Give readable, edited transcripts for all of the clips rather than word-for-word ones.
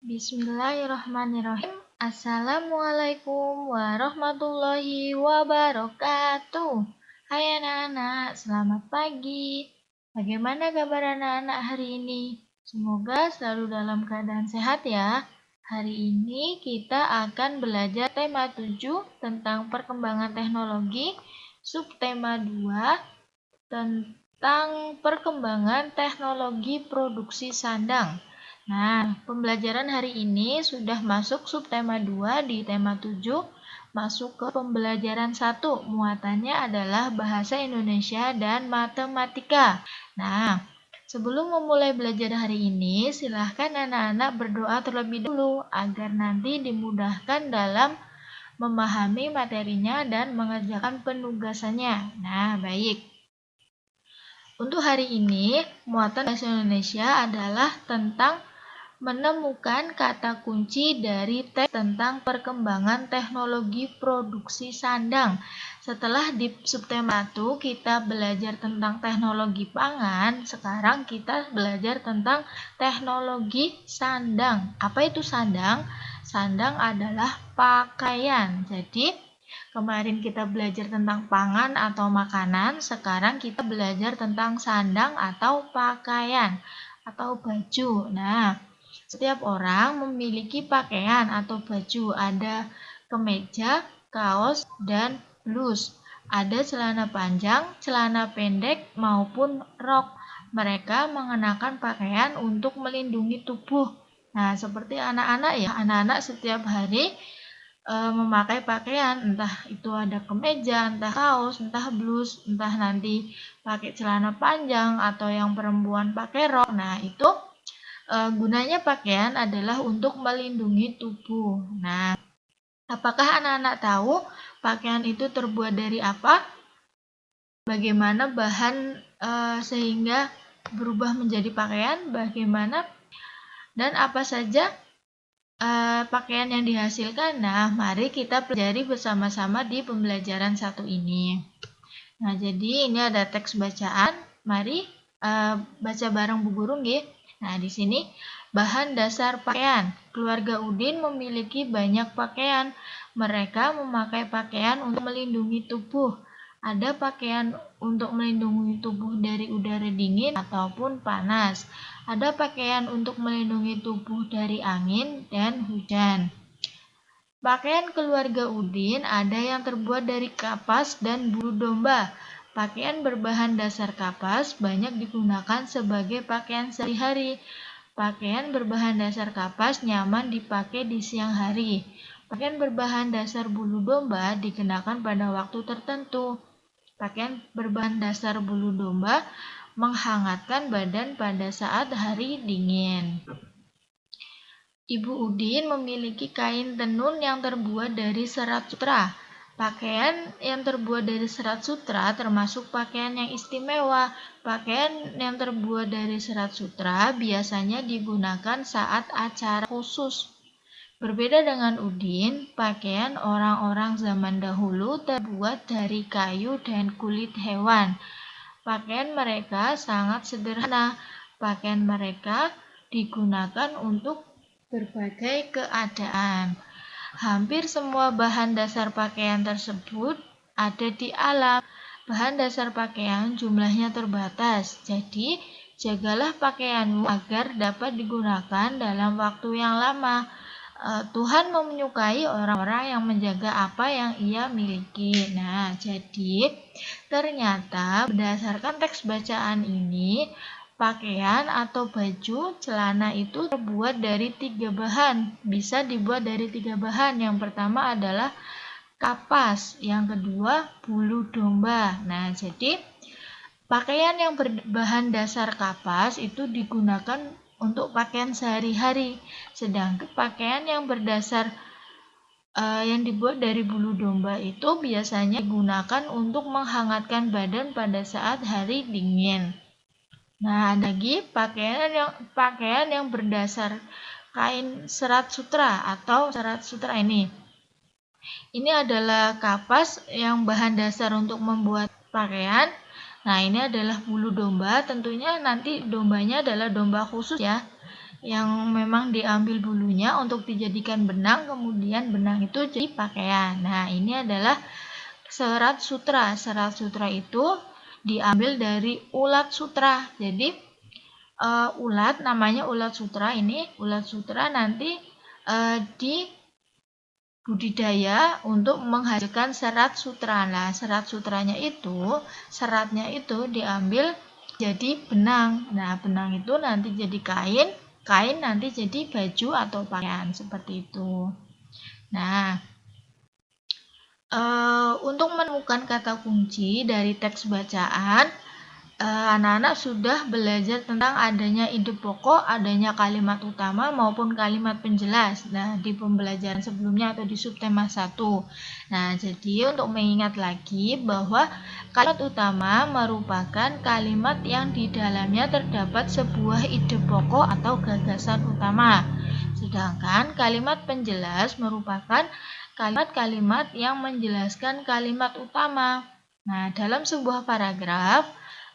Bismillahirrahmanirrahim. Assalamualaikum warahmatullahi wabarakatuh. Hai anak-anak, selamat pagi. Bagaimana kabar anak-anak hari ini? Semoga selalu dalam keadaan sehat ya. Hari ini kita akan belajar tema 7 tentang perkembangan teknologi, subtema 2 tentang perkembangan teknologi produksi sandang. Nah, pembelajaran hari ini sudah masuk subtema 2 di tema 7, masuk ke pembelajaran 1. Muatannya adalah bahasa Indonesia dan matematika. Nah, sebelum memulai belajar hari ini, silahkan anak-anak berdoa terlebih dulu agar nanti dimudahkan dalam memahami materinya dan mengerjakan penugasannya. Nah, baik. Untuk hari ini, muatan bahasa Indonesia adalah tentang menemukan kata kunci dari teks tentang perkembangan teknologi produksi sandang. Setelah di subtema 1 kita belajar tentang teknologi pangan, sekarang kita belajar tentang teknologi sandang. Apa itu sandang? Sandang adalah pakaian. Jadi, kemarin kita belajar tentang pangan atau makanan, sekarang kita belajar tentang sandang atau pakaian atau baju. Nah, setiap orang memiliki pakaian atau baju, ada kemeja, kaos, dan blus. Ada celana panjang, celana pendek, maupun rok. Mereka mengenakan pakaian untuk melindungi tubuh. Nah, seperti anak-anak ya, anak-anak setiap hari memakai pakaian, entah itu ada kemeja, entah kaos, entah blus, entah nanti pakai celana panjang atau yang perempuan pakai rok. Nah, itu gunanya pakaian adalah untuk melindungi tubuh. Nah, apakah anak-anak tahu pakaian itu terbuat dari apa? Bagaimana bahan sehingga berubah menjadi pakaian? Bagaimana dan apa saja pakaian yang dihasilkan? Nah, mari kita pelajari bersama-sama di pembelajaran 1 ini. Nah, jadi ini ada teks bacaan. Mari baca bareng Bu Guru nggih. Nah, di sini bahan dasar pakaian. Keluarga Udin memiliki banyak pakaian. Mereka memakai pakaian untuk melindungi tubuh. Ada pakaian untuk melindungi tubuh dari udara dingin ataupun panas. Ada pakaian untuk melindungi tubuh dari angin dan hujan. Pakaian keluarga Udin ada yang terbuat dari kapas dan bulu domba. Pakaian berbahan dasar kapas banyak digunakan sebagai pakaian sehari-hari. Pakaian berbahan dasar kapas nyaman dipakai di siang hari. Pakaian berbahan dasar bulu domba dikenakan pada waktu tertentu. Pakaian berbahan dasar bulu domba menghangatkan badan pada saat hari dingin. Ibu Udin memiliki kain tenun yang terbuat dari serat sutra. Pakaian yang terbuat dari serat sutra termasuk pakaian yang istimewa. Pakaian yang terbuat dari serat sutra biasanya digunakan saat acara khusus. Berbeda dengan Udin, pakaian orang-orang zaman dahulu terbuat dari kayu dan kulit hewan. Pakaian mereka sangat sederhana. Pakaian mereka digunakan untuk berbagai keadaan. Hampir semua bahan dasar pakaian tersebut ada di alam. Bahan dasar pakaian jumlahnya terbatas, jadi jagalah pakaianmu agar dapat digunakan dalam waktu yang lama. Tuhan menyukai orang-orang yang menjaga apa yang ia miliki. Nah, jadi ternyata berdasarkan teks bacaan ini, pakaian atau baju, celana itu terbuat dari 3 bahan. Bisa dibuat dari 3 bahan. Yang pertama adalah kapas, yang kedua bulu domba. Nah, jadi pakaian yang berbahan dasar kapas itu digunakan untuk pakaian sehari-hari. Sedangkan pakaian yang berdasar yang dibuat dari bulu domba itu biasanya digunakan untuk menghangatkan badan pada saat hari dingin. Nah, ada lagi pakaian yang berdasar kain serat sutra atau serat sutra ini. Ini adalah kapas yang bahan dasar untuk membuat pakaian. Nah, ini adalah bulu domba. Tentunya nanti dombanya adalah domba khusus ya. yang memang diambil bulunya untuk dijadikan benang, kemudian benang itu jadi pakaian. Nah, ini adalah serat sutra. Serat sutra itu diambil dari ulat sutra. Jadi ulat, namanya ulat sutra. Ini ulat sutra nanti di budidaya untuk menghasilkan serat sutra. Nah, serat sutranya itu, seratnya itu diambil jadi benang. Nah, benang itu nanti jadi kain, kain nanti jadi baju atau pakaian seperti itu. Nah, untuk menemukan kata kunci dari teks bacaan, anak-anak sudah belajar tentang adanya ide pokok, adanya kalimat utama maupun kalimat penjelas. Nah, di pembelajaran sebelumnya atau di subtema 1. Nah, jadi untuk mengingat lagi bahwa kalimat utama merupakan kalimat yang di dalamnya terdapat sebuah ide pokok atau gagasan utama. Sedangkan kalimat penjelas merupakan kalimat-kalimat yang menjelaskan kalimat utama. Nah, dalam sebuah paragraf,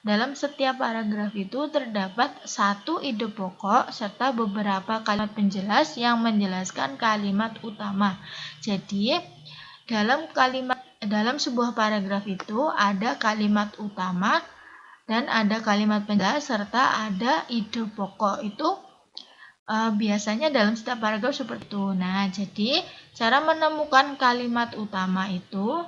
dalam setiap paragraf itu terdapat satu ide pokok serta beberapa kalimat penjelas yang menjelaskan kalimat utama. Jadi, dalam sebuah paragraf itu ada kalimat utama dan ada kalimat penjelas serta ada ide pokok. Itu biasanya dalam setiap paragraf seperti itu. Nah, jadi cara menemukan kalimat utama itu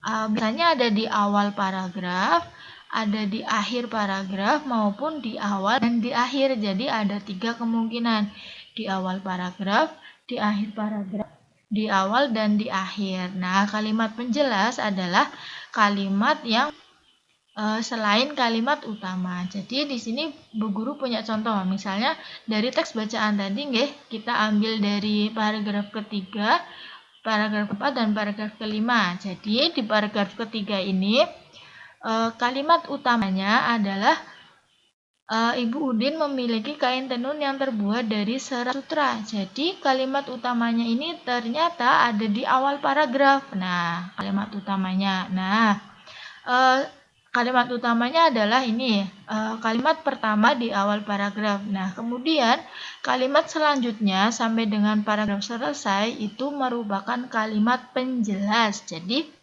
biasanya ada di awal paragraf, ada di akhir paragraf maupun di awal dan di akhir. Jadi ada 3 kemungkinan, di awal paragraf, di akhir paragraf, di awal dan di akhir. Nah, kalimat penjelas adalah kalimat yang selain kalimat utama. Jadi di sini Bu Guru punya contoh, misalnya dari teks bacaan tadi kita ambil dari paragraf ketiga, paragraf 4 dan paragraf kelima. Jadi di paragraf ketiga ini kalimat utamanya adalah Ibu Udin memiliki kain tenun yang terbuat dari serat sutra. Jadi kalimat utamanya ini ternyata ada di awal paragraf. Nah, kalimat utamanya. Nah, kalimat utamanya adalah ini, kalimat pertama di awal paragraf. Nah, kemudian kalimat selanjutnya sampai dengan paragraf selesai itu merupakan kalimat penjelas. Jadi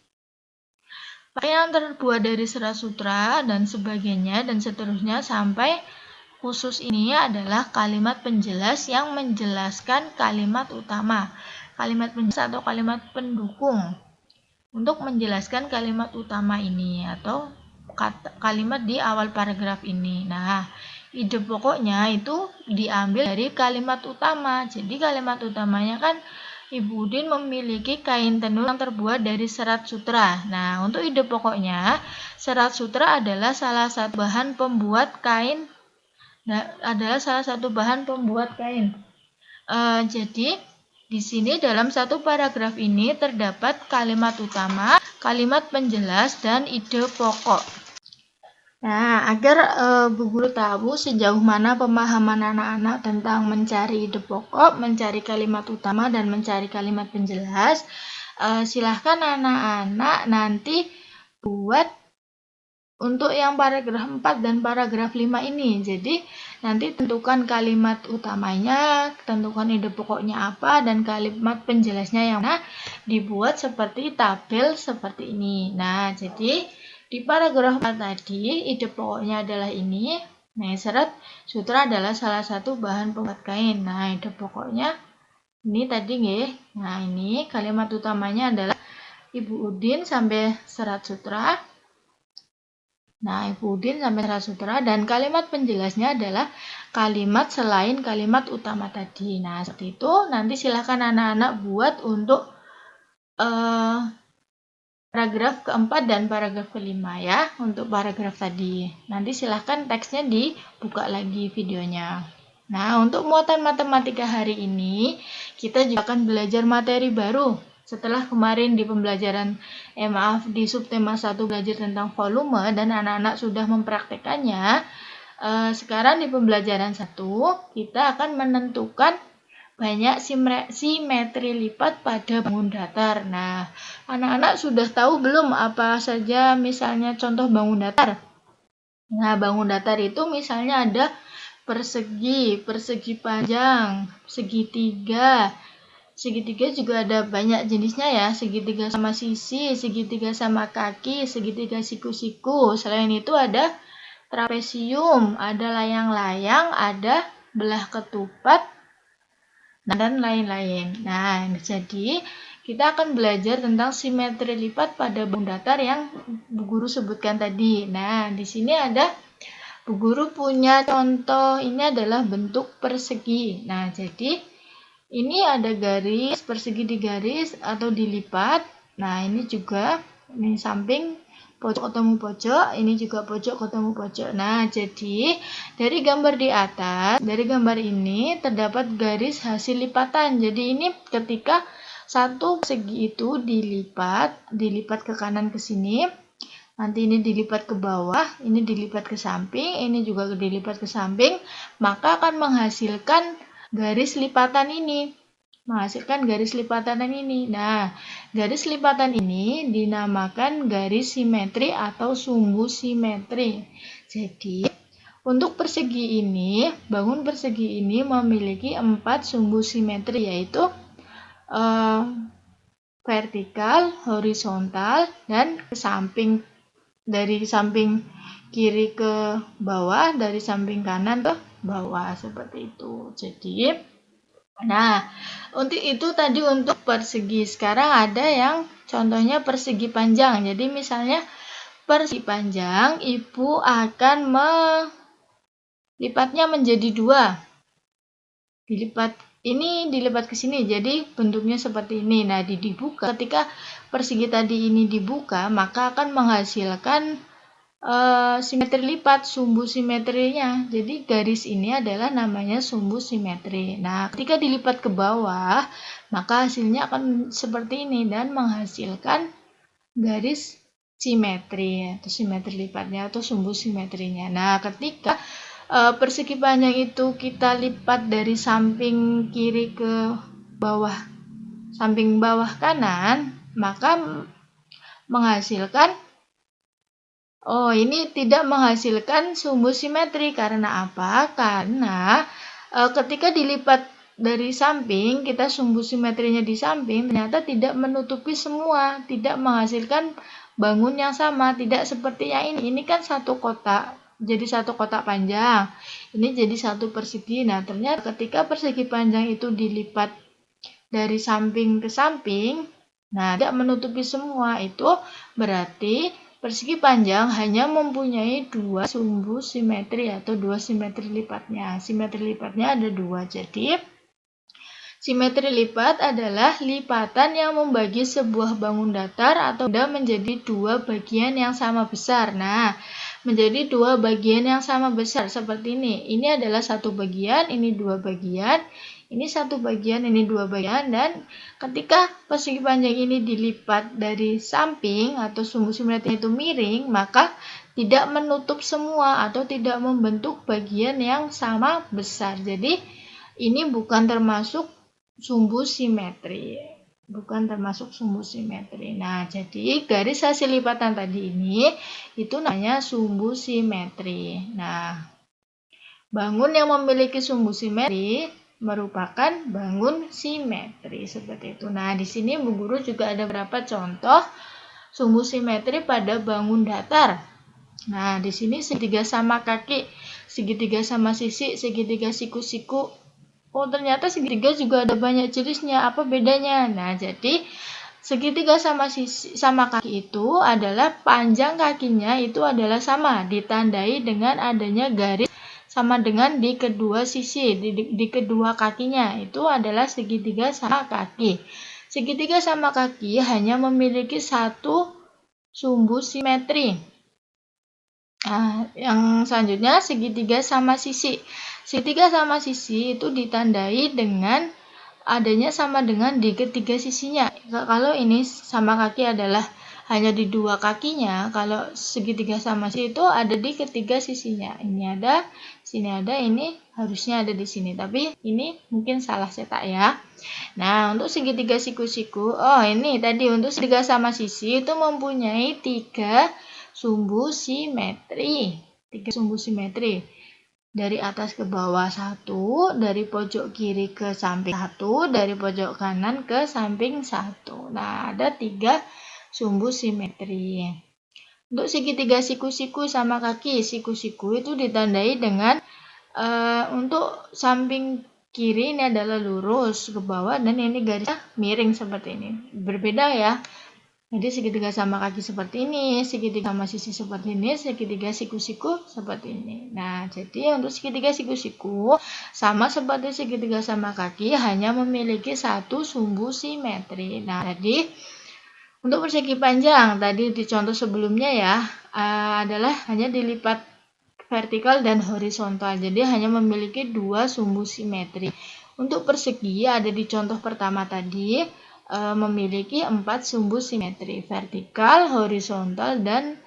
pakaian terbuat dari serat sutra dan sebagainya dan seterusnya sampai khusus ini adalah kalimat penjelas yang menjelaskan kalimat utama. Kalimat penjelas atau kalimat pendukung untuk menjelaskan kalimat utama ini atau kalimat di awal paragraf ini. Nah, ide pokoknya itu diambil dari kalimat utama. Jadi kalimat utamanya kan Ibu Udin memiliki kain tenun yang terbuat dari serat sutra. Nah, untuk ide pokoknya, serat sutra adalah salah satu bahan pembuat kain. Jadi di sini dalam satu paragraf ini terdapat kalimat utama, kalimat penjelas, dan ide pokok. Nah, agar Bu Guru tahu sejauh mana pemahaman anak-anak tentang mencari ide pokok, mencari kalimat utama, dan mencari kalimat penjelas, silahkan anak-anak nanti buat untuk yang paragraf 4 dan paragraf 5 ini. Jadi, nanti tentukan kalimat utamanya, tentukan ide pokoknya apa, dan kalimat penjelasnya yang mana, dibuat seperti tabel seperti ini. Nah, jadi di paragraf 4 tadi, ide pokoknya adalah ini. Nah, serat sutra adalah salah satu bahan pembuat kain. Nah, ide pokoknya ini tadi Nah, ini kalimat utamanya adalah Ibu Udin sampai serat sutra. Nah, Ibu Udin sampai serat sutra, dan kalimat penjelasnya adalah kalimat selain kalimat utama tadi. Nah, seperti itu. Nanti silakan anak-anak buat untuk paragraf keempat dan paragraf kelima ya, untuk paragraf tadi. Nanti silahkan teksnya dibuka lagi videonya. Nah, untuk muatan matematika hari ini, kita juga akan belajar materi baru. Setelah kemarin di pembelajaran, di subtema 1 belajar tentang volume dan anak-anak sudah mempraktekannya, sekarang di pembelajaran 1, kita akan menentukan banyak simetri lipat pada bangun datar. Nah, anak-anak sudah tahu belum apa saja misalnya contoh bangun datar? Nah, bangun datar itu misalnya ada persegi, persegi panjang, segitiga. Segitiga juga ada banyak jenisnya ya, segitiga sama sisi, segitiga sama kaki, segitiga siku-siku. Selain itu ada trapesium, ada layang-layang, ada belah ketupat, dan lain-lain. Nah, jadi kita akan belajar tentang simetri lipat pada bangun datar yang Bu Guru sebutkan tadi. Nah, di sini ada Bu Guru punya contoh, ini adalah bentuk persegi. Nah, jadi ini ada garis, persegi di garis atau dilipat. Nah, ini juga ini samping pojok ketemu pojok, ini juga pojok ketemu pojok. Nah, jadi dari gambar di atas, dari gambar ini terdapat garis hasil lipatan. Jadi ini ketika satu persegi itu dilipat ke kanan ke sini. Nanti ini dilipat ke bawah, ini dilipat ke samping, ini juga dilipat ke samping, maka akan menghasilkan garis lipatan ini. Nah, garis lipatan ini dinamakan garis simetri atau sumbu simetri. Jadi, untuk persegi ini, bangun persegi ini memiliki 4 sumbu simetri, yaitu vertikal, horizontal, dan ke samping. Dari samping kiri ke bawah, dari samping kanan ke bawah, seperti itu. Jadi, nah, untuk itu tadi untuk persegi. Sekarang ada yang contohnya persegi panjang. Jadi misalnya persegi panjang, Ibu akan melipatnya menjadi 2. Dilipat ke sini, jadi bentuknya seperti ini. Nah, dibuka. Ketika persegi tadi ini dibuka, maka akan menghasilkan simetri lipat, sumbu simetrinya. Jadi garis ini adalah namanya sumbu simetri. Nah, ketika dilipat ke bawah, maka hasilnya akan seperti ini dan menghasilkan garis simetri atau simetri lipatnya atau sumbu simetrinya. Nah, ketika persegi panjang itu kita lipat dari samping kiri ke bawah, samping bawah kanan, maka menghasilkan ini tidak menghasilkan sumbu simetri. Karena apa? Karena ketika dilipat dari samping, kita sumbu simetrinya di samping, ternyata tidak menutupi semua, tidak menghasilkan bangun yang sama, tidak seperti yang ini. Ini kan satu kotak, jadi satu kotak panjang. Ini jadi satu persegi. Nah, ternyata ketika persegi panjang itu dilipat dari samping ke samping, nah tidak menutupi semua, itu berarti persegi panjang hanya mempunyai 2 sumbu simetri atau 2 simetri lipatnya. Simetri lipatnya ada 2. Jadi, simetri lipat adalah lipatan yang membagi sebuah bangun datar atau benda menjadi 2 bagian yang sama besar. Nah, menjadi 2 bagian yang sama besar seperti ini. Ini adalah 1 bagian, ini 2 bagian, ini 1 bagian, ini 2 bagian. Dan ketika persegi panjang ini dilipat dari samping atau sumbu simetri itu miring, maka tidak menutup semua atau tidak membentuk bagian yang sama besar. Jadi ini bukan termasuk sumbu simetri. Nah, jadi garis hasil lipatan tadi ini itu namanya sumbu simetri. Nah, bangun yang memiliki sumbu simetri merupakan bangun simetri seperti itu. Nah, di sini Bu Guru juga ada beberapa contoh sumbu simetri pada bangun datar. Nah, di sini segitiga sama kaki, segitiga sama sisi, segitiga siku-siku. Oh, ternyata segitiga juga ada banyak jenisnya. Apa bedanya? Nah, jadi segitiga sama kaki itu adalah panjang kakinya itu adalah sama, ditandai dengan adanya garis sama dengan di kedua sisi, di kedua kakinya. Itu adalah segitiga sama kaki. Segitiga sama kaki hanya memiliki 1 sumbu simetri. Nah, yang selanjutnya segitiga sama sisi. Segitiga sama sisi itu ditandai dengan adanya sama dengan di ketiga sisinya. Kalau ini sama kaki adalah hanya di 2 kakinya, kalau segitiga sama sisi itu ada di ketiga sisinya. Ini ada, sini ada, ini harusnya ada di sini. Tapi ini mungkin salah cetak ya. Nah, untuk segitiga siku-siku, ini tadi untuk segitiga sama sisi itu mempunyai 3 sumbu simetri. dari atas ke bawah 1, dari pojok kiri ke samping 1, dari pojok kanan ke samping 1. Nah, ada 3 sumbu simetri. Untuk segitiga siku-siku sama kaki, siku-siku itu ditandai dengan untuk samping kiri ini adalah lurus ke bawah dan ini garisnya miring seperti ini. Berbeda ya. Jadi segitiga sama kaki seperti ini, segitiga sama sisi seperti ini, segitiga siku-siku seperti ini. Nah, jadi untuk segitiga siku-siku sama seperti segitiga sama kaki hanya memiliki satu sumbu simetri. Nah, jadi untuk persegi panjang tadi di contoh sebelumnya ya adalah hanya dilipat vertikal dan horizontal. Jadi hanya memiliki 2 sumbu simetri. Untuk persegi ada di contoh pertama tadi memiliki 4 sumbu simetri, vertikal, horizontal, dan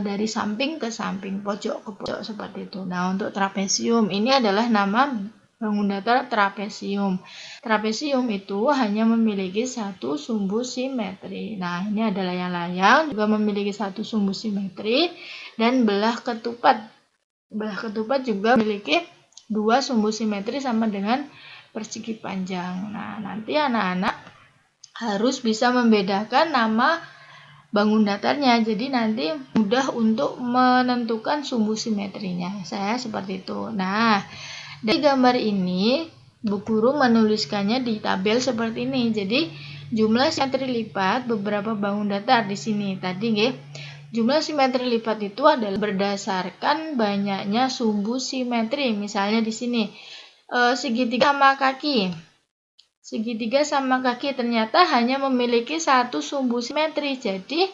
dari samping ke samping, pojok ke pojok seperti itu. Nah, untuk trapesium ini adalah nama bangun datar trapesium. Trapesium itu hanya memiliki satu sumbu simetri. Nah, ini ada layang-layang juga memiliki satu sumbu simetri dan belah ketupat. Belah ketupat juga memiliki 2 sumbu simetri sama dengan persegi panjang. Nah, nanti anak-anak harus bisa membedakan nama bangun datarnya. Jadi nanti mudah untuk menentukan sumbu simetrinya. Saya seperti itu. Nah, dari gambar ini Bu Guru menuliskannya di tabel seperti ini. Jadi jumlah simetri lipat beberapa bangun datar di sini. Tadi nggih. Jumlah simetri lipat itu adalah berdasarkan banyaknya sumbu simetri. Misalnya di sini segitiga sama kaki. Segitiga sama kaki ternyata hanya memiliki satu sumbu simetri. Jadi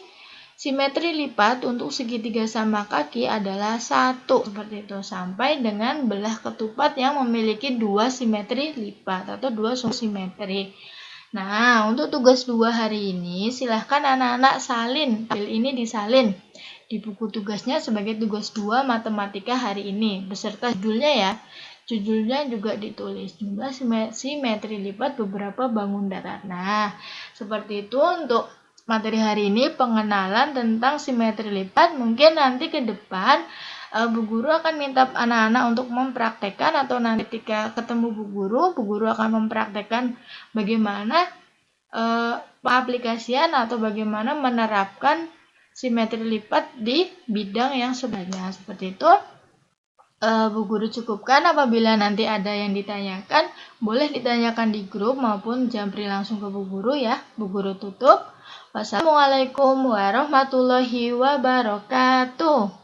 simetri lipat untuk segitiga sama kaki adalah 1 seperti itu, sampai dengan belah ketupat yang memiliki 2 simetri lipat atau 2 sumbu simetri. Nah, untuk tugas 2 hari ini silahkan anak-anak salin. File ini disalin di buku tugasnya sebagai tugas 2 matematika hari ini beserta judulnya ya. Judulnya juga ditulis jumlah simetri lipat beberapa bangun datar. Nah, seperti itu untuk materi hari ini pengenalan tentang simetri lipat. Mungkin nanti ke depan Bu Guru akan minta anak-anak untuk mempraktekkan atau nanti ketika ketemu Bu Guru akan mempraktekkan bagaimana pengaplikasian atau bagaimana menerapkan simetri lipat di bidang yang sebenarnya. Seperti itu. Bu Guru cukupkan. Apabila nanti ada yang ditanyakan, boleh ditanyakan di grup maupun japri langsung ke Bu Guru ya. Bu Guru tutup. Wassalamualaikum warahmatullahi wabarakatuh.